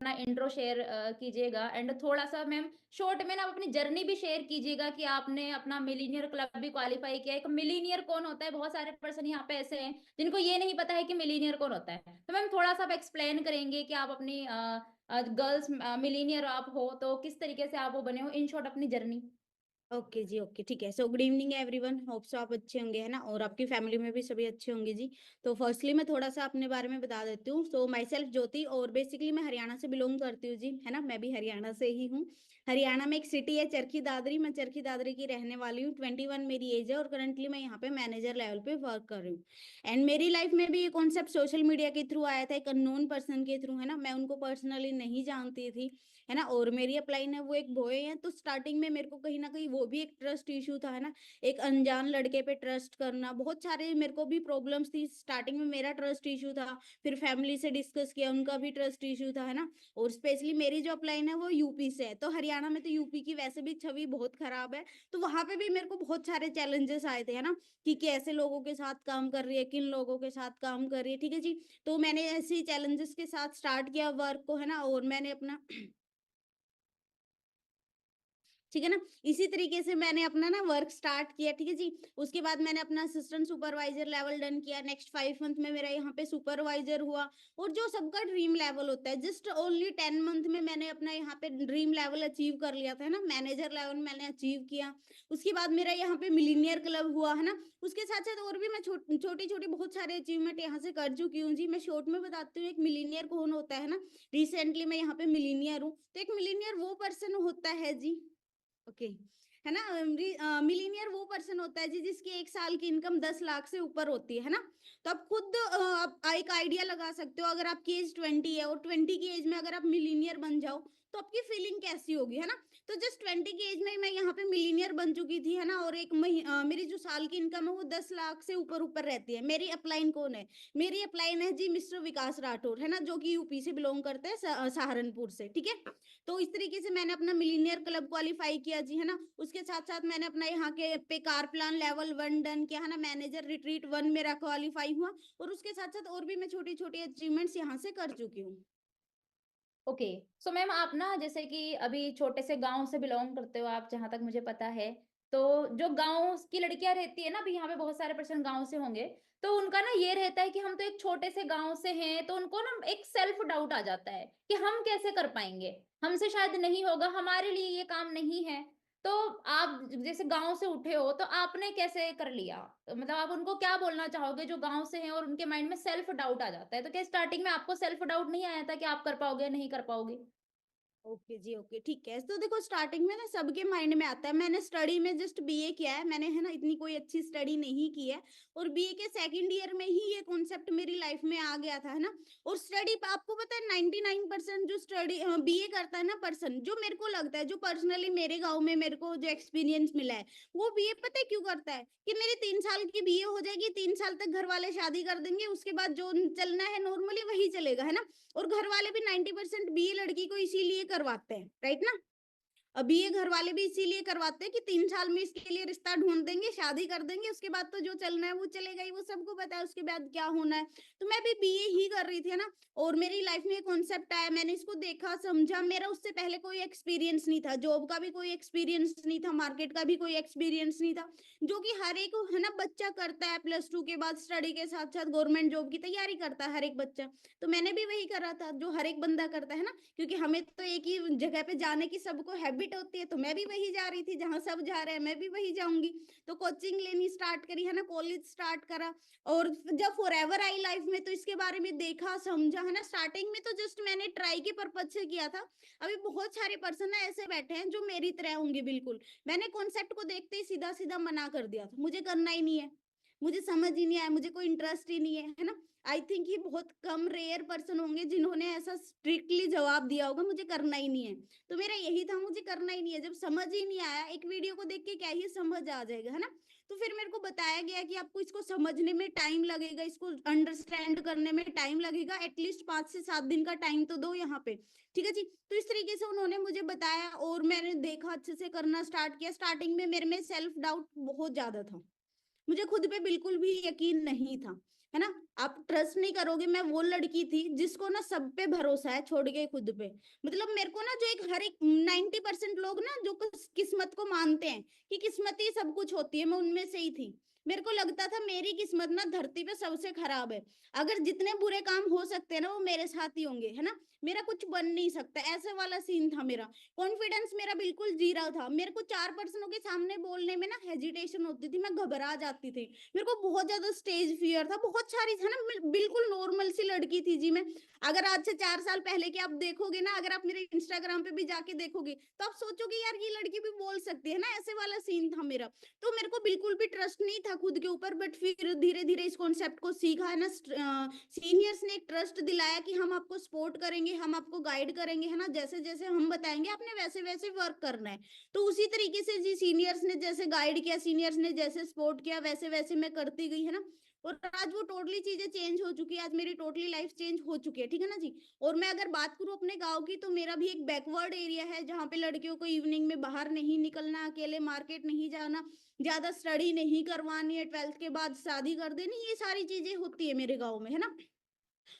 अपना intro share कीजिएगा and थोड़ा-सा मैम शॉर्ट में ना अपनी जर्नी भी शेयर कीजिएगा कि आपने अपना मिलीनियर क्लब भी क्वालीफाई किया है। एक मिलीनियर कौन होता है? बहुत सारे पर्सन यहाँ पे ऐसे हैं जिनको ये नहीं पता है कि मिलीनियर कौन होता है। तो मैम थोड़ा-सा आप एक्सप्लेन करेंगे कि आप अपनी गर्ल्स मिलीनियर आप हो तो किस तरीके से आप वो बने हो? इन शॉर्ट अपनी जर्नी। ओके जी, ओके, ठीक है। So good evening everyone, hope so आप अच्छे होंगे, है ना? और आपकी फैमिली में भी सभी अच्छे होंगे जी। तो फर्स्टली मैं थोड़ा-सा अपने बारे में बता देती हूँ। सो माई सेल्फ ज्योति, और बेसिकली मैं हरियाणा से बिलॉन्ग करती हूँ जी, है ना? मैं भी हरियाणा से ही हूँ। हरियाणा में एक सिटी है चरखी दादरी, मैं चरखी दादरी की रहने वाली हूँ। 21 मेरी एज है और करंटली मैं यहाँ पे मैनेजर लेवल पे वर्क कर रही हूँ। एंड मेरी लाइफ में भी ये कॉन्सेप्ट सोशल मीडिया के थ्रू आया था, एक अननोन पर्सन के थ्रू, है ना? मैं उनको पर्सनली नहीं जानती थी, है ना? और मेरी अपलाइन है, वो एक बॉय है, तो स्टार्टिंग में मेरे को कहीं न कहीं वो भी एक ट्रस्ट इश्यू था, है ना? एक अनजान लड़के पे ट्रस्ट करना, बहुत सारे मेरे को भी प्रॉब्लम्स थी। स्टार्टिंग में मेरा ट्रस्ट इश्यू था, फिर फैमिली से डिस्कस किया, उनका भी ट्रस्ट इश्यू था, है ना? और स्पेशली मेरी जो अपलाइन है वो यूपी से है, तो हरियाणा में तो यूपी की वैसे भी छवि बहुत खराब है, तो वहाँ पे भी मेरे को बहुत सारे चैलेंजेस आए थे, है ना? कि कैसे लोगों के साथ काम कर रही है, किन लोगों के साथ काम कर रही है, ठीक है जी? तो मैंने ऐसे ही चैलेंजेस के साथ स्टार्ट किया वर्क को, है ना? और मैंने अपना ठीक है ना? इसी तरीके से मैंने अपना ना वर्क स्टार्ट किया, ठीक है जी? उसके बाद मैंने अपना असिस्टेंट सुपरवाइज़र लेवल डन किया, नेक्स्ट 5 मंथ में मेरा यहाँ पे सुपरवाइज़र हुआ, और जो सबका ड्रीम लेवल होता है, जस्ट ओनली 10 मंथ में मैंने अपना यहाँ पे ड्रीम लेवल अचीव कर लिया था, है ना? मैनेजर लेवल मैंने अचीव किया। उसके बाद मेरा यहाँ पे मिलीनियर क्लब हुआ, है ना? उसके साथ-साथ और भी मैं छोटी-छोटी बहुत सारे अचीवमेंट यहाँ से कर चुकी हूँ जी। मैं शॉर्ट में बताती हूँ, एक मिलीनियर कौन होता है ना? रिसेंटली मैं यहाँ पे मिलीनियर हूँ, तो एक मिलीनियर वो पर्सन होता है जी, ओके, है ना? मिलीनियर वो पर्सन होता है जी जिसकी 1 साल की इनकम 10 लाख से ऊपर होती है ना? तो आप खुद आप एक आइडिया लगा सकते हो, अगर आपकी एज 20 है और 20 की एज में अगर आप मिलीनियर बन जाओ, तो आपकी फीलिंग कैसी होगी, है ना? तो जस्ट 20 की एज में मैं यहाँ पे मिलीनियर बन चुकी थी, है ना? और मेरी जो साल की इनकम है वो 10 लाख से ऊपर-ऊपर रहती है। मेरी अपलाइन कौन है? मेरी अपलाइन है जी मिस्टर विकास राठौर, है ना? जो कि यूपी से बिलॉन्ग करते हैं, सहारनपुर से, ठीक है? तो इस तरीके से मैंने अपना मिलीनियर क्लब क्वालीफाई किया जी, है ना? उसके साथ-साथ मैंने अपना यहाँ के पे कार प्लान लेवल 1 डन किया, है ना? मैनेजर रिट्रीट 1 मेरा क्वालीफाई हुआ, और उसके साथ-साथ और भी मैं छोटी-छोटी अचीवमेंट्स यहाँ से कर चुकी हूँ। ओके। सो मैम आप ना जैसे कि अभी छोटे से गाँव से बिलॉन्ग करते हो आप जहाँ तक मुझे पता है। तो जो गाँव की लड़कियाँ रहती है ना, अभी यहाँ पे बहुत सारे पर्सन गाँव से होंगे, तो उनका ना ये रहता है कि हम तो एक छोटे से गाँव से हैं, तो उनको ना एक सेल्फ डाउट आ जाता है कि हम कैसे कर पाएँगे? हमसे शायद नहीं होगा, हमारे लिए ये काम नहीं है। तो आप जैसे गाँव से उठे हो, तो आपने कैसे कर लिया? मतलब आप उनको क्या बोलना चाहोगे जो गाँव से हैं और उनके माइंड में सेल्फ डाउट आ जाता है? तो क्या स्टार्टिंग में आपको सेल्फ डाउट नहीं आया था कि आप कर पाओगे या नहीं कर पाओगे? ओके जी, ओके, ठीक है। तो देखो, स्टार्टिंग में ना सबके माइंड में आता है। मैंने स्टडी में जस्ट बीए किया है, मैंने, है ना, इतनी कोई अच्छी स्टडी नहीं की है, और बीए के सेकंड ईयर में ही ये कॉन्सेप्ट मेरी लाइफ में आ गया था, है ना? और स्टडी आपको पता है 99% जो स्टडी बीए करता है ना पर्सन, जो मेरे को लगता है, जो पर्सनली मेरे गाँव में मेरे को जो एक्सपीरियंस मिला है, वो बीए पता है क्यों करता है? कि मेरी 3 साल की बीए हो जाएगी, 3 साल तक घर वाले शादी कर देंगे, उसके बाद जो चलना है नॉर्मली वही चलेगा, है ना? और घर वाले भी 90% बीए लड़की को इसीलिए करवाते हैं, राइट ना? अब ये घर वाले भी इसीलिए करवाते हैं कि 3 साल में इसके लिए रिश्ता ढूँढ देंगे, शादी कर देंगे, उसके बाद तो जो चलना है वो चलेगा ही, वो सबको पता है उसके बाद क्या होना है। तो मैं भी बीए ही कर रही थी, है ना? और मेरी लाइफ में ये कॉन्सेप्ट आया, मैंने इसको देखा, समझा, मेरा उससे पहले कोई एक्सपीरियंस नहीं था, जॉब का भी कोई एक्सपीरियंस नहीं था, मार्केट का भी कोई एक्सपीरियंस नहीं था, जो कि हर एक, है ना, बच्चा करता है +2 के बाद स्टडी के साथ-साथ गवर्नमेंट जॉब की तैयारी करता है हर एक बच्चा। तो मैंने भी वही करा था, जो हर एक बंदा करता है ना? क्योंकि हमें तो एक ही जगह पे जाने की सबको हैबिट होती है, तो मैं भी वही जा रही थी, जहाँ सब जा रहे हैं मैं भी वही जाऊंगी। तो कोचिंग लेनी स्टार्ट करी, है ना? कॉलेज स्टार्ट करा, और जब फॉरएवर आई लाइफ में, तो इसके बारे में देखा, समझा, है ना? स्टार्टिंग में तो जस्ट मैंने ट्राई के पर्पज से किया था। अभी बहुत सारे पर्सन ना ऐसे बैठे हैं जो मेरी तरह होंगे बिल्कुल। मैंने कॉन्सेप्ट को देखते ही सीधा सीधा मना कर दिया था, मुझे करना ही नहीं है, मुझे समझ ही नहीं आया, मुझे कोई इंटरेस्ट ही नहीं है ना? आई थिंक ये बहुत कम रेयर पर्सन होंगे जिन्होंने ऐसा स्ट्रिक्टली जवाब दिया होगा, मुझे करना ही नहीं है। तो मेरा यही था, मुझे करना ही नहीं है। जब समझ ही नहीं आया, एक वीडियो को देख के क्या ही समझ आ जाएगा, है ना? तो फिर मेरे को बताया गया कि आपको इसको समझने में टाइम लगेगा, इसको अंडरस्टैंड करने में टाइम लगेगा, एटलीस्ट 5 से 7 दिन का टाइम तो दो यहाँ पे, ठीक है जी? तो इस तरीके से उन्होंने मुझे बताया, और मैंने देखा, अच्छे से करना स्टार्ट किया। स्टार्टिंग में मेरे में सेल्फ डाउट बहुत ज्यादा था, मुझे खुद पे बिल्कुल भी यकीन नहीं था। है ना? आप ट्रस्ट नहीं करोगे, मैं वो लड़की थी जिसको ना सब पे भरोसा है छोड़ के खुद पे। मतलब मेरे को ना जो एक हर एक 90% लोग ना जो किस्मत को मानते हैं कि किस्मत ही सब कुछ होती है, मैं उनमें से ही थी। मेरे को लगता था मेरी किस्मत ना धरती पे सबसे खराब है। अगर जितने बुरे काम हो सकते हैं ना वो मेरे साथ ही होंगे, है ना? मेरा कुछ बन नहीं सकता, ऐसे वाला सीन था मेरा। कॉन्फिडेंस मेरा बिल्कुल जीरो था। मेरे को 4 पर्सनों के सामने बोलने में ना हेजिटेशन होती थी, मैं घबरा जाती थी। मेरे को बहुत ज़्यादा स्टेज फ़ियर था, बहुत सारी है ना, बिल्कुल नॉर्मल सी लड़की थी जी मैं। अगर आज से 4 साल पहले के आप देखोगे ना, अगर आप मेरे इंस्टाग्राम पे भी जाके देखोगे, तो आप सोचोगे यार ये लड़की भी बोल सकती है ना, ऐसे वाला सीन था मेरा। तो मेरे को बिल्कुल भी ट्रस्ट नहीं था खुद के ऊपर, बट फिर धीरे-धीरे इस कॉन्सेप्ट को सीखा है ना, सीनियर्स ने एक ट्रस्ट दिलाया कि हम आपको सपोर्ट करेंगे, हम आपको गाइड करेंगे, है ना? जैसे-जैसे हम बताएँगे आपने वैसे-वैसे वर्क करना है। तो उसी तरीके से जी सीनियर्स ने जैसे गाइड किया, सीनियर्स ने जैसे सपोर्ट किया, वैसे-वैसे मैं करती गई, है ना? और आज वो टोटली चीज़ें चेंज हो चुकी है, आज मेरी टोटली लाइफ़ चेंज हो चुकी है, ठीक है ना जी? और मैं अगर बात करूँ अपने गाँव की, तो मेरा भी एक बैकवर्ड एरिया है, जहाँ पे लड़कियों को इवनिंग में बाहर नहीं निकलना, अकेले मार्केट नहीं जाना, ज़्यादा स्टडी नहीं करवानी है, 12th के बाद शादी कर देनी, ये सारी चीज़ें होती है मेरे गाँव में, है ना?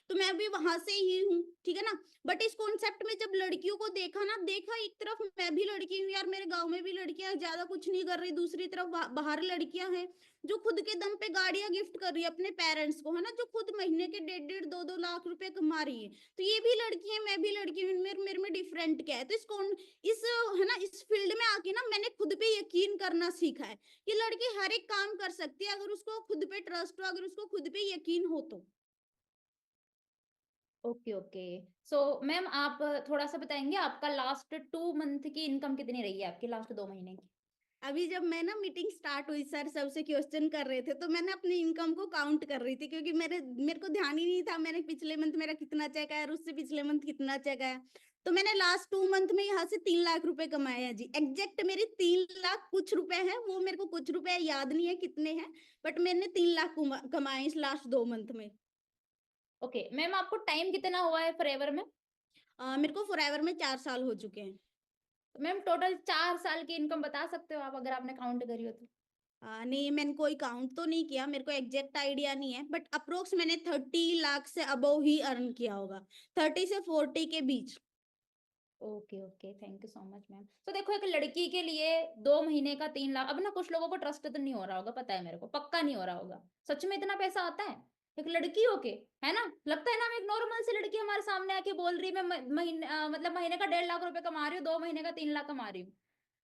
तो मैं भी वहां से ही हूँ, ठीक है ना? बट इस कॉन्सेप्ट में जब लड़कियों को देखा ना, देखा एक तरफ मैं भी लड़की हूँ यार, मेरे गांव में भी लड़कियां ज्यादा कुछ नहीं कर रही, दूसरी तरफ बाहर लड़कियां हैं जो खुद के दम पे गाड़ियां गिफ्ट कर रही है अपने पेरेंट्स को, है ना? जो खुद महीने के 1.5-2 लाख रुपए कमा रही है। तो ये भी लड़की है, मैं भी लड़की हूँ, मेरे में डिफरेंट क्या है? तो इस है ना, इस फील्ड में आके ना मैंने खुद पे यकीन करना सीखा है कि लड़की हर एक काम कर सकती है, अगर उसको खुद पे ट्रस्ट हो, अगर उसको खुद पे यकीन हो तो। Okay, okay. सो मैम आप थोड़ा-सा बताएँगे आपका लास्ट 2 मंथ की इनकम कितनी रही है आपकी लास्ट 2 महीने की? अभी जब मैं ना मीटिंग स्टार्ट हुई, सर सबसे क्वेश्चन कर रहे थे, तो मैंने अपनी इनकम को काउंट कर रही थी, क्योंकि मेरे को ध्यान ही नहीं था मैंने पिछले मंथ मेरा कितना चेक आया और उससे पिछले मंथ कितना चेक आया। तो मैंने लास्ट 2 मंथ में यहाँ से 3 लाख रुपए कमाए हैं जी। एग्जैक्ट मेरे 3 लाख कुछ रुपए हैं, वो मेरे को कुछ रुपए याद नहीं है कितने हैं, बट मैंने 3 लाख कमाए इस लास्ट 2 मंथ में। ओके, मैम आपको टाइम कितना हुआ है फॉरएवर में? मेरे को फॉरएवर में 4 साल हो चुके हैं। तो मैम टोटल 4 साल की इनकम बता सकते हो आप अगर आपने काउंट करी हो तो? नहीं, मैंने कोई काउंट तो नहीं किया, मेरे को एग्ज़ैक्ट आइडिया नहीं है, बट अप्रॉक्स मैंने 30 लाख से अबव ही अर्न किया होगा, 30 से 40 के बीच। Okay, okay, thank you so much ma'am. तो देखो एक लड़की के लिए 2 महीने का 3 लाख अब ना कुछ लोगों को ट्रस्ट तो नहीं हो रहा होगा, पता है मेरे को, पक्का नहीं हो रहा होगा। सच में इतना पैसा आता है? एक लड़की हो के, है ना? लगता है ना हम एक नॉर्मल सी लड़की हमारे सामने आके बोल रही है मैं मतलब महीने का 1.5 लाख रुपए कमा रही हूँ, 2 महीने का 3 लाख कमा रही हूँ।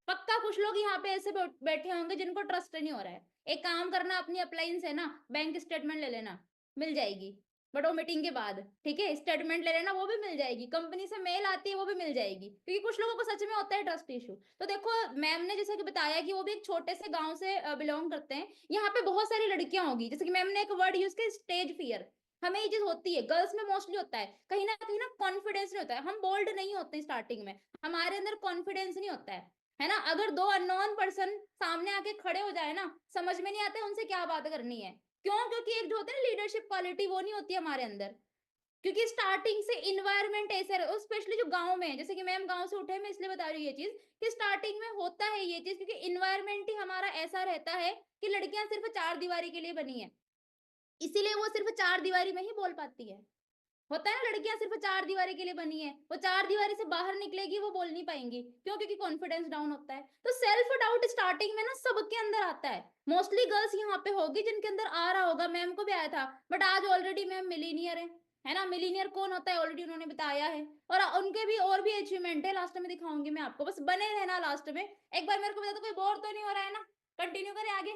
पक्का कुछ लोग यहाँ पे ऐसे बैठे होंगे जिनको ट्रस्ट नहीं हो रहा है। एक काम करना अपनी अप्लायंस है ना, बैंक स्टेटमेंट ले लेना, मिल जाएगी। बट वो मीटिंग के बाद, ठीक है? स्टेटमेंट ले लेना वो भी मिल जाएगी। कंपनी से मेल आती है वो भी मिल जाएगी। क्योंकि कुछ लोगों को सच में होता है ट्रस्ट इश्यू। तो देखो मैम ने जैसे कि बताया कि वो भी एक छोटे से गाँव से बिलॉन्ग करते हैं। यहाँ पे बहुत सारी लड़कियाँ होंगी, जैसे कि मैम ने एक वर्ड यूज़ किया स्टेज फियर। हमें ये चीज़ होती है, गर्ल्स में मोस्टली होता है। कहीं न कहीं ना कॉन्फिडेंस नहीं होता है। हम बोल्ड नहीं होते स्टार्टिंग में। हमारे अंदर कॉन्फिडेंस नहीं होता है ना? अगर 2 अननोन पर्सन सामने आके खड़े हो जाए ना, समझ में नहीं आता है उनसे क्या बात करनी है। क्यों? क्योंकि एक जो होता है ना लीडरशिप क्वालिटी वो नहीं होती हमारे अंदर। क्योंकि स्टार्टिंग से एनवायरनमेंट ऐसा और स्पेशली जो गाँव में है, जैसे कि मैम गाँव से उठे हैं, मैं इसलिए बता रही हूँ ये चीज़ कि स्टार्टिंग में होता है ये चीज़ क्योंकि एनवायरनमेंट ही हमारा ऐसा रहता है कि लड़कियाँ सिर्फ़ 4 दीवारी के लिए बनी हैं। इसीलिए वो सिर्फ़ 4 दीवारी में ही बोल पाती है। होता है ना लड़कियाँ सिर्फ़ 4 दीवारी के लिए बनी है। वो 4 दीवारी से बाहर निकलेगी वो बोल नहीं पाएँगी। क्यों? क्योंकि कॉन्फिडेंस डाउन होता है। तो सेल्फ डाउट स्टार्टिंग में ना सबके अंदर आता है। मोस्टली गर्ल्स यहाँ पे होगी जिनके अंदर आ रहा होगा, मैम को भी आया था। बट आज ऑलरेडी मैम मिलीनियर है ना? मिलीनियर कौन होता है ऑलरेडी उन्होंने बताया है। और उनके भी और भी अचीवमेंट है लास्ट में दिखाऊँगी मैं आपको। बस बने रहना लास्ट में। एक बार मेरे को बता दो कोई बोर तो नहीं हो रहा है ना? कंटिन्यू करें आगे?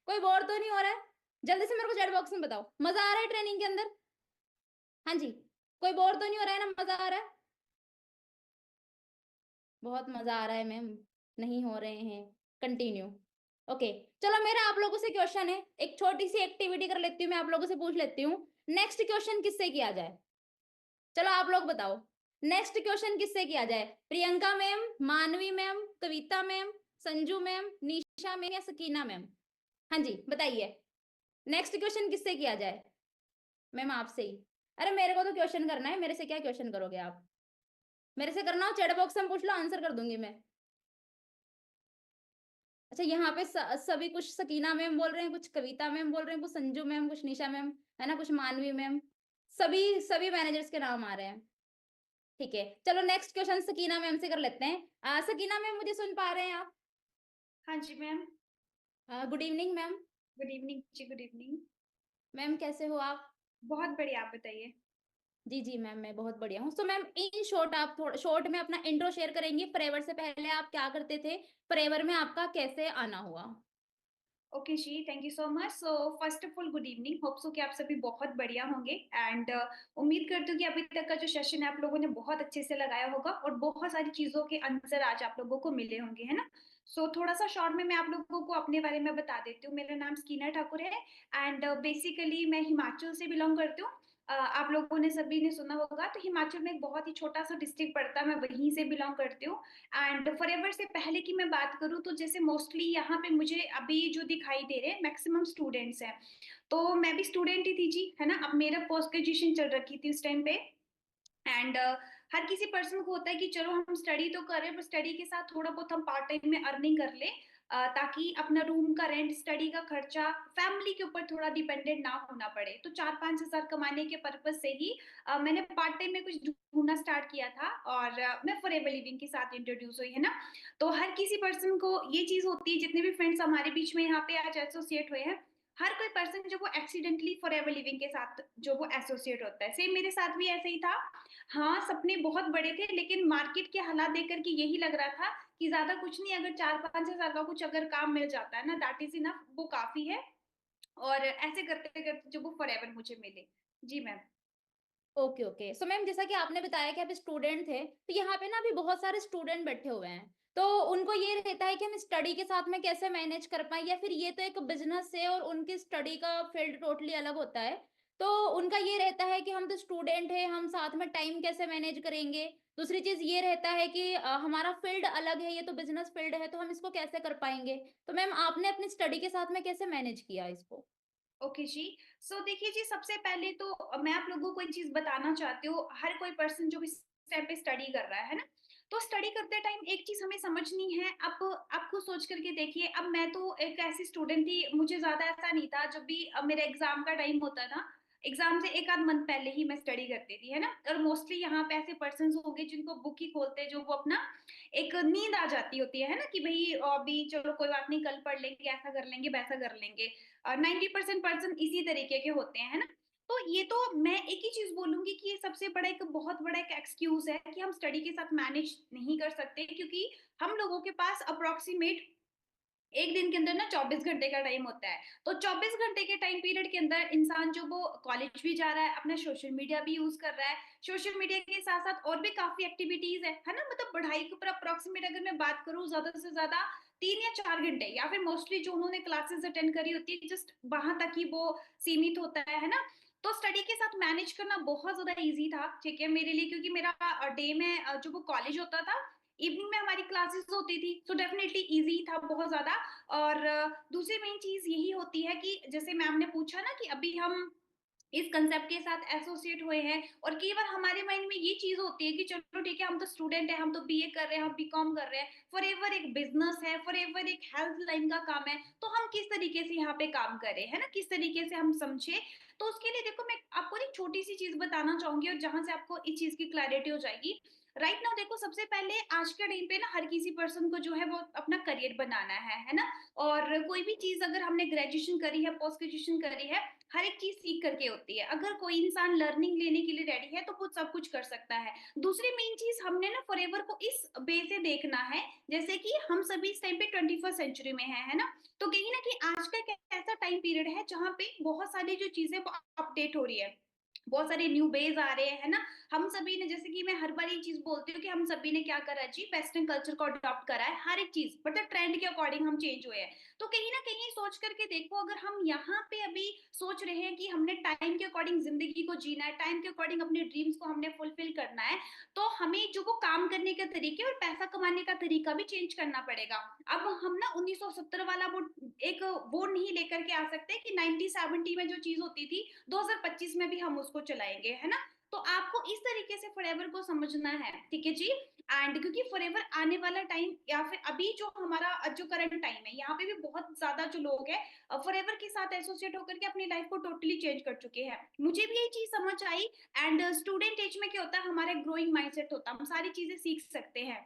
कोई बोर तो नहीं हो रहा है? जल्दी से मेरे को चैट बॉक्स में बताओ। मज़ा आ रहा है ट्रेनिंग के अंदर? हाँ जी। कोई बोर तो नहीं हो रहा है ना? मज़ा आ रहा है? बहुत मज़ा आ रहा है मैम, नहीं हो रहे हैं। कंटिन्यू। ओके, चलो मेरा आप लोगों से क्वेश्चन है, एक छोटी-सी एक्टिविटी कर लेती हूँ, मैं आप लोगों से पूछ लेती हूँ। नेक्स्ट क्वेश्चन किससे किया जाए? चलो आप लोग बताओ। नेक्स्ट क्वेश्चन किससे किया जाए? प्रियंका मैम, मानवी मैम, कविता मैम, संजू मैम, निशा मैम या सकीना मैम? हाँ जी, बताइए। नेक्स्ट क्वेश्चन किससे किया जाए? मैम आपसे ही। अरे मेरे को तो क्वेश्चन करना है, मेरे से क्या क्वेश्चन करोगे आप? मेरे से करना हो चैट बॉक्स में पूछ लो आंसर कर दूँगी मैं। अच्छा, यहाँ पे सभी कुछ सकीना मैम बोल रहे हैं, कुछ कविता मैम बोल रहे हैं, कुछ संजू मैम, कुछ निशा मैम, है ना? कुछ मानवी मैम। सभी सभी मैनेजर्स के नाम आ रहे हैं। ठीक है। चलो नेक्स्ट क्वेश्चन सकीना मैम से कर लेते हैं। सकीना मैम मुझे सुन पा रहे हैं आप? हाँ जी ma'am. Good evening ma'am. Good evening जी, गुड इवनिंग। मैम कैसे हो आप? बहुत बढ़िया, आप बताइए। जी, जी मैम, मैं बहुत बढ़िया हूँ। सो मैम इन शॉर्ट आप थोड़ा शॉर्ट में अपना इंट्रो शेयर करेंगी, फॉरएवर से पहले आप क्या करते थे? फॉरएवर में आपका कैसे आना हुआ? ओके जी, thank you so much. So first of all good evening, hope so कि आप सभी बहुत बढ़िया होंगे। एंड उम्मीद करती हूँ कि अभी तक का जो सेशन है आप लोगों ने बहुत अच्छे से लगाया होगा और बहुत सारी चीज़ों के आंसर आज आप लोगों को मिले होंगे, है ना? सो थोड़ा सा शॉर्ट में मैं आप लोगों को अपने बारे में बता देती हूँ। मेरा नाम स्कीना ठाकुर है एंड बेसिकली मैं हिमाचल से बिलोंग करती हूँ। आप लोगों ने सभी ने सुना होगा, तो हिमाचल में एक बहुत ही छोटा सा डिस्ट्रिक्ट पड़ता है, मैं वहीं से बिलोंग करती हूँ। एंड फॉरएवर से पहले की मैं बात करूँ तो जैसे मोस्टली यहाँ पे मुझे अभी जो दिखाई दे रहे हैं मैक्सिमम स्टूडेंट्स हैं, तो मैं भी स्टूडेंट ही थी जी, है ना? अब मेरा पोस्ट ग्रेजुएशन चल रखी थी उस टाइम पे। एंड हर किसी पर्सन को होता है कि चलो हम स्टडी तो कर रहे हैं, पर स्टडी के साथ थोड़ा बहुत हम पार्ट टाइम में अर्निंग कर ले, ताकि अपना रूम का रेंट, स्टडी का खर्चा, फैमिली के ऊपर थोड़ा डिपेंडेंट ना होना पड़े। तो 4-5 हज़ार कमाने के पर्पज से ही मैंने पार्ट टाइम में कुछ ढूंढना स्टार्ट किया था और मैं फॉरएवर लिविंग के साथ इंट्रोड्यूस हुई, है ना? तो हर किसी पर्सन को ये चीज होती है, जितने भी फ्रेंड्स हमारे बीच में यहाँ पे आज एसोसिएट हुए हैं, हर कोई पर्सन जो वो एक्सीडेंटली फॉरएवर लिविंग के साथ जो वो एसोसिएट होता है। सेम मेरे साथ भी ऐसे ही था। हाँ, सपने बहुत बड़े थे, लेकिन मार्केट के हालात देख कर के यही लग रहा था कि ज़्यादा कुछ नहीं, अगर 4-5 हज़ार का कुछ अगर काम मिल जाता है ना, दैट इज़ इनफ, वो काफ़ी है। और ऐसे करते-करते जो वो फॉरएवर मुझे मिले। जी ma'am. Okay, okay. So ma'am जैसा कि आपने बताया कि आप स्टूडेंट थे, तो यहाँ पे ना अभी बहुत सारे स्टूडेंट बैठे हुए हैं। तो उनको ये रहता है कि हम स्टडी के साथ में कैसे मैनेज कर पाएँ, या फिर ये तो एक बिज़नेस है और उनकी स्टडी का फील्ड टोटली अलग होता है। तो उनका ये रहता है कि हम तो स्टूडेंट हैं, हम साथ में टाइम कैसे मैनेज करेंगे? दूसरी चीज़ ये रहता है कि हमारा फील्ड अलग है, ये तो बिज़नेस फील्ड है, तो हम इसको कैसे कर पाएँगे? तो मैम आपने अपनी स्टडी के साथ में कैसे मैनेज किया इसको? ओके जी। सो देखिए जी, सबसे पहले तो मैं आप लोगों को एक चीज़ बताना चाहती हूँ, हर कोई पर्सन जो इस टाइम पे स्टडी कर रहा है ना? तो स्टडी करते टाइम एक चीज़ हमें समझनी है। आप खुद सोच कर के देखिए, अब मैं तो एक ऐसी स्टूडेंट थी, मुझे ज़्यादा ऐसा नहीं था, जब भी मेरा एग्ज़ाम का टाइम होता था, एग्ज़ाम से 1 आध मंथ पहले ही मैं स्टडी करती थी, है ना? और मोस्टली यहाँ पे ऐसे पर्सन्स होंगे जिनको बुक ही खोलते हैं, जो वो अपना एक नींद आ जाती होती है ना? कि भई अभी चलो कोई बात नहीं, कल पढ़ लेंगे, ऐसा कर लेंगे, वैसा कर लेंगे। 90% पर्सन इसी तरीके के होते हैं, है ना? तो ये तो मैं एक ही चीज़ बोलूँगी कि ये सबसे बड़ा एक बहुत बड़ा एक एक्सक्यूज़ है कि हम स्टडी के साथ मैनेज नहीं कर सकते, क्योंकि हम लोगों के पास अप्रॉक्सिमेट 1 दिन के अंदर ना 24 घंटे का टाइम होता है। तो 24 घंटे के टाइम पीरियड के अंदर इंसान जो वो कॉलेज भी जा रहा है, अपना सोशल मीडिया भी यूज़ कर रहा है। सोशल मीडिया के साथ-साथ और भी काफ़ी एक्टिविटीज़ है ना? मतलब पढ़ाई के ऊपर अप्रॉक्सिमेट अगर मैं बात करूँ, ज़्यादा से ज़्यादा 3 या 4 घंटे, या फिर मोस्टली जो उन्होंने क्लासेस अटेंड करी होती है, जस्ट वहाँ तक ही वो सीमित होता है ना? तो स्टडी के साथ मैनेज करना बहुत ज़्यादा ईज़ी था, ठीक है, मेरे लिए, क्योंकि मेरा डे में जो वो कॉलेज होता था, इवनिंग में हमारी क्लासेस होती थी, सो डेफिनिटली ईज़ी था बहुत ज़्यादा। और दूसरी मेन चीज़ यही होती है कि जैसे मैम ने पूछा ना कि अभी हम इस कांसेप्ट के साथ एसोसिएट हुए हैं, और कई बार हमारे माइंड में ये चीज़ होती है कि चलो ठीक है, हम तो स्टूडेंट हैं, हम तो बीए कर रहे हैं, हम बीकॉम कर रहे हैं, फॉरएवर एक बिज़नेस है, फॉरएवर एक हेल्थ लाइन का काम है, तो हम किस तरीके से यहाँ पे काम करें, है ना? किस तरीके से हम समझें? तो उसके लिए देखो, मैं आपको एक छोटी-सी चीज़ बताना चाहूँगी और जहाँ से आपको इस चीज़ की क्लैरिटी हो जाएगी। राइट नाउ देखो, सबसे पहले आज के टाइम पे ना हर किसी पर्सन को जो है वो अपना करियर बनाना है ना? और कोई भी चीज़ अगर हमने ग्रेजुएशन करी है, पोस्ट ग्रेजुएशन करी है, हर एक चीज़ सीख करके होती है। अगर कोई इंसान लर्निंग लेने के लिए रेडी है, तो वो सब कुछ कर सकता है। दूसरी मेन चीज़, हमने ना फॉरएवर को इस वे से देखना है, जैसे कि हम सभी इस टाइम पे 21st सेंचुरी में हैं, है ना? तो कहीं न कहीं आज का एक ऐसा टाइम पीरियड है जहाँ पे बहुत सारी जो चीज़ें वो अपडेट हो रही है। बहुत सारे न्यू वेज़ आ रहे हैं, है ना? हम सभी ने, जैसे कि मैं हर बार ये चीज़ बोलती हूँ कि हम सभी ने क्या करा है जी, वेस्टर्न कल्चर को अडॉप्ट करा है, हर एक चीज़ मतलब ट्रेंड के अकॉर्डिंग हम चेंज हुए हैं। तो कहीं न कहीं सोच करके देखो, अगर हम यहाँ पे अभी सोच रहे हैं कि हमने टाइम के अकॉर्डिंग ज़िंदगी को जीना है, टाइम के अकॉर्डिंग अपने ड्रीम्स को हमने फुलफिल करना है, तो हमें जो वो काम करने के तरीके और पैसा कमाने का तरीका भी चेंज करना पड़ेगा। अब हम ना 1970 वाला वो एक वो नहीं लेकर के आ सकते कि 90-70 में जो चीज़ होती थी, 2025 में भी हम उसको चलाएँगे, है ना? तो आपको इस तरीके से फॉरएवर को समझना है, ठीक है जी। एंड क्योंकि फॉरएवर आने वाला टाइम या फिर अभी जो हमारा जो करंट टाइम है, यहाँ पे भी बहुत ज्यादा जो लोग हैं फॉरएवर के साथ एसोसिएट होकर के अपनी लाइफ को टोटली चेंज कर चुके हैं। मुझे भी ये चीज समझ आई। एंड स्टूडेंट एज में क्या होता है, हमारा ग्रोइंग माइंडसेट होता है, हम सारी चीजें सीख सकते हैं,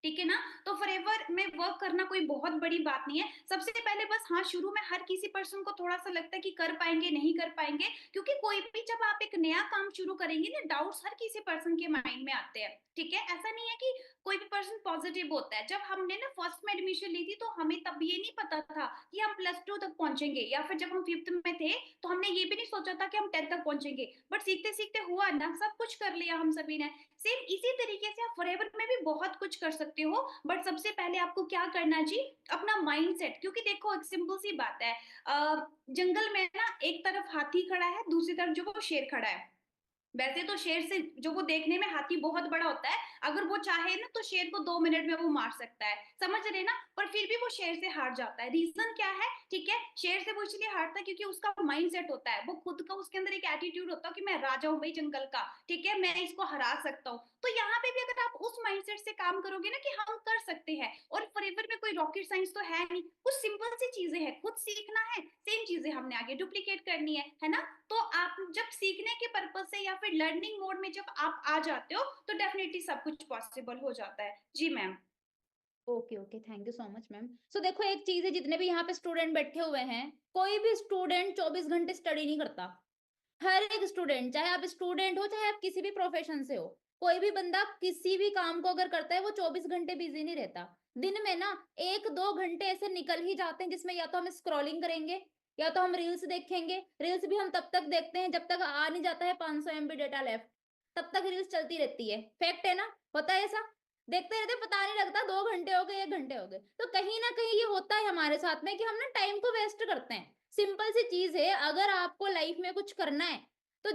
ठीक है ना। तो फॉरएवर में वर्क करना कोई बहुत बड़ी बात नहीं है। सबसे पहले बस हाँ, शुरू में हर किसी पर्सन को थोड़ा सा लगता है कि कर पाएंगे नहीं कर पाएंगे, क्योंकि कोई भी जब आप एक नया काम शुरू करेंगे ना, डाउट्स हर किसी पर्सन के माइंड में आते हैं, ठीक है। ऐसा नहीं है कि कोई भी पर्सन पॉजिटिव होता है। जब हमने ना फर्स्ट में एडमिशन ली थी, तो हमें तब ये नहीं पता था कि हम +2 तक पहुंचेंगे, या फिर जब हम 5th में थे तो हमने ये भी नहीं सोचा था कि हम 10th तक पहुंचेंगे। बट सीखते सीखते हुआ ना, सब कुछ कर लिया हम सभी ने। सेम इसी तरीके से आप फॉरएवर में भी बहुत कुछ कर सकते हो। बट सबसे पहले आपको क्या करना जी, अपना माइंडसेट। क्योंकि देखो, एक सिंपल सी बात है, जंगल में ना एक तरफ हाथी खड़ा है, दूसरी तरफ जो वो शेर खड़ा है। वैसे तो शेर से जो वो देखने में हाथी बहुत बड़ा होता है, अगर वो चाहे ना तो शेर को 2 मिनट में वो मार सकता है, समझ रहे ना। पर फिर भी वो शेर से हार जाता है। रीजन क्या है, ठीक है। शेर से वो इसलिए हारता है क्योंकि उसका माइंड सेट होता है, वो खुद का, उसके अंदर एक एटीट्यूड होता है कि मैं राजा हूं भाई जंगल का, ठीक है, मैं इसको हरा सकता हूँ। तो यहाँ पे भी अगर आप उस माइंडसेट से काम करोगे ना कि हम कर सकते हैं, और फॉरएवर में कोई रॉकेट साइंस तो है नहीं, कुछ सिंपल सी चीजें हैं, खुद सीखना है, सेम चीजें हमने आगे डुप्लीकेट करनी है ना। तो आप जब सीखने के पर्पज से या फिर लर्निंग मोड में जब आप आ जाते हो, तो डेफिनेटली सब कुछ पॉसिबल हो जाता है जी ma'am. Okay, okay, thank you so much ma'am. So देखो एक चीज़ है, जितने भी यहाँ पे स्टूडेंट बैठे हुए हैं, कोई भी स्टूडेंट 24 घंटे स्टडी नहीं करता। हर एक स्टूडेंट, चाहे आप स्टूडेंट हो, चाहे आप किसी भी प्रोफेशन से हो, कोई भी बंदा किसी भी काम को अगर करता है, वो 24 घंटे बिज़ी नहीं रहता। दिन में ना 1-2 घंटे ऐसे निकल ही जाते हैं, जिसमें या तो हम स्क्रॉलिंग करेंगे, या तो हम रील्स देखेंगे। रील्स भी हम तब तक देखते हैं जब तक आ नहीं जाता है 500 एमबी डेटा लेफ्ट, तब तक रील्स चलती रहती है। फैक्ट है ना? होता है ऐसा? देखते रहते पता नहीं लगता 2 घंटे हो गए, 1 घंटे हो गए। तो कहीं न कहीं ये होता है हमारे साथ में कि हम ना टाइम को वेस्ट करते हैं। सिंपल सी चीज़ है, अगर आपको लाइफ में कुछ करना है, तो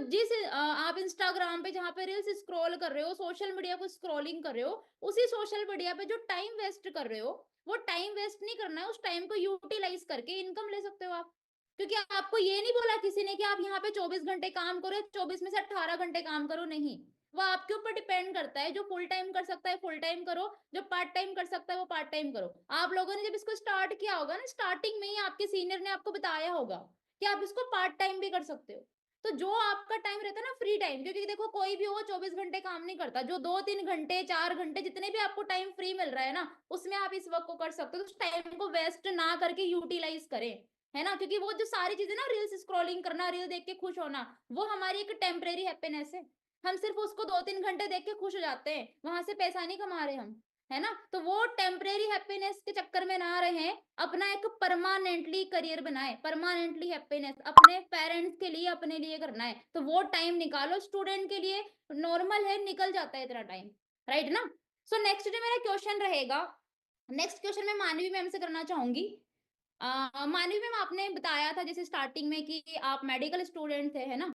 आप इंस्टाग्राम पे जहाँ पे रील्स स्क्रॉल कर रहे हो, सोशल मीडिया को स्क्रॉलिंग कर रहे हो, उसी सोशल मीडिया पे जो टाइम वेस्ट कर रहे हो, वो टाइम वेस्ट नहीं करना है, उस टाइम को यूटिलाइज़ करके इनकम ले सकते हो आप। क्योंकि आपको ये नहीं बोला किसी ने कि आप यहाँ पे 24 घंटे काम करो, 24 में से 18 घंटे काम करो, नहीं। वो आपके ऊपर डिपेंड करता है, जो फुल टाइम कर सकता है फुल टाइम करो, जो पार्ट टाइम कर सकता है वो पार्ट टाइम करो। आप लोगों ने जब इसको स्टार्ट किया होगा ना, स्टार्टिंग में ही आपके सीनियर ने आपको बताया होगा कि आप इसको पार्ट टाइम भी कर सकते हो। तो जो आपका टाइम रहता है ना फ्री टाइम, क्योंकि देखो कोई भी हो 24 घंटे काम नहीं करता, जो 2-3 घंटे 4 घंटे जितने भी आपको टाइम फ्री मिल रहा है ना, उसमें आप इस वर्क को कर सकते हो। तो उस टाइम को वेस्ट ना करके यूटिलाइज करें, है ना। क्योंकि वो जो सारी चीजें ना, रील्स स्क्रॉलिंग करना, रील देख के खुश होना, वो हमारी एक टेम्परेरी हैप्पीनेस है। हम सिर्फ उसको 2-3 घंटे देख के खुश हो जाते हैं, वहां से पैसा नहीं कमा रहे हम, है ना। तो वो टेम्परेरी हैप्पीनेस के चक्कर में ना रहे, अपना एक परमानेंटली करियर बनाए, परमानेंटली हैप्पीनेस अपने पेरेंट्स के लिए, अपने लिए करना है, तो वो टाइम निकालो। स्टूडेंट के लिए नॉर्मल है, निकल जाता है इतना टाइम, राइट ना। सो नेक्स्ट जो मेरा क्वेश्चन रहेगा, नेक्स्ट क्वेश्चन मैं मानवी मैम से करना चाहूंगी। मानवी मैम, आपने बताया था जैसे स्टार्टिंग में कि आप मेडिकल स्टूडेंट थे, है ना।